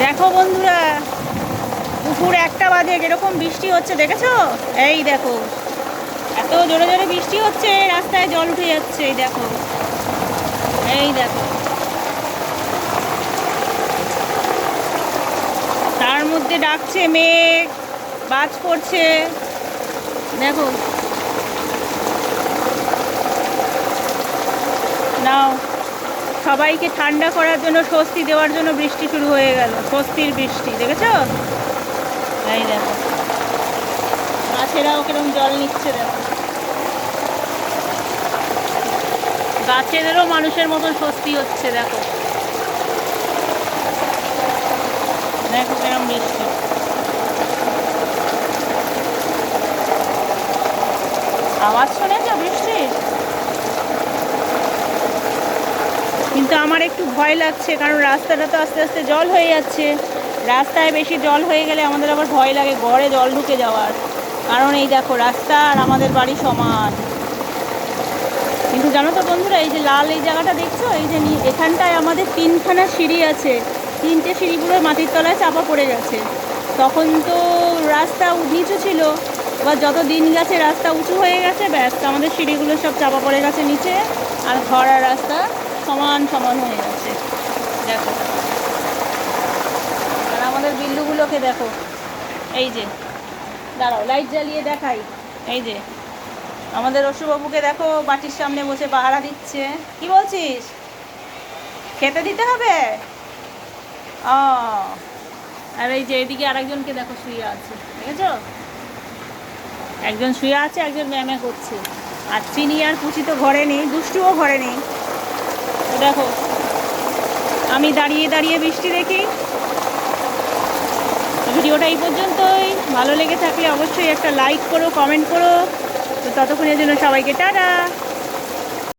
দেখো বন্ধুরা, দুপুর 1টা বাজে যেরকম বৃষ্টি হচ্ছে দেখেছো? এই দেখো, এত জোরে জোরে বৃষ্টি হচ্ছে, রাস্তায় জল উঠে যাচ্ছে। এই দেখো, এই দেখো, তার মধ্যে ডাকছে মেঘ, বাজ পড়ছে। দেখো, নাও, সবাইকে ঠান্ডা করার জন্য, স্বস্তি দেওয়ার জন্য বৃষ্টি শুরু হয়ে গেল। স্বস্তির বৃষ্টি দেখেছো? এই দেখো, গাছেরাও কিরকম জল নিচ্ছে। দেখো, গাছেদেরও মানুষের মতন স্বস্তি হচ্ছে। দেখো, দেখো কিরকম বৃষ্টি। আওয়াজ শুনেছো বৃষ্টির? কিন্তু আমার একটু ভয় লাগছে, কারণ রাস্তাটা তো আস্তে আস্তে জল হয়ে যাচ্ছে। রাস্তায় বেশি জল হয়ে গেলে আমাদের আবার ভয় লাগে ঘরে জল ঢুকে যাওয়ার। কারণ এই দেখো, রাস্তা আর আমাদের বাড়ি সমান। কিন্তু জানো তো বন্ধুরা, এই যে লাল এই জায়গাটা দেখছো, এই যে এখানটায় আমাদের 3খানা সিঁড়ি আছে। 3টে সিঁড়ি পুরো মাটির তলায় চাপা পড়ে গেছে। তখন তো রাস্তা নিচু ছিল, এবার যত দিন গেছে রাস্তা উঁচু হয়ে গেছে, ব্যাস আমাদের সিঁড়িগুলো সব চাপা পড়ে গেছে নিচে, আর ঘর আর রাস্তা সমান সমান হয়ে গেছে। দেখো, আর আমাদের বিল্লুগুলোকে দেখো, এই যে, দাঁড়াও লাইট জ্বালিয়ে দেখাই। এই যে আমাদের অশুবাবুকে দেখো, বাটির সামনে বসে পাহারা দিচ্ছে। কি বলছিস? খেতে দিতে হবে? ও, আর এই যে এদিকে আরেকজনকে দেখো শুয়ে আছে, দেখেছো? একজন শুয়ে আছে, একজন ম্যামে করছে। আর চিনি আর পুচি তো ঘরে নেই, দুষ্টুও ঘরে নেই। তো দেখো, আমি দাঁড়িয়ে দাঁড়িয়ে বৃষ্টি দেখি। ভিডিওটা এই পর্যন্তই। ভালো লেগে থাকলে অবশ্যই একটা লাইক করো, কমেন্ট করো। তো ততক্ষণের জন্য সবাইকে টাটা।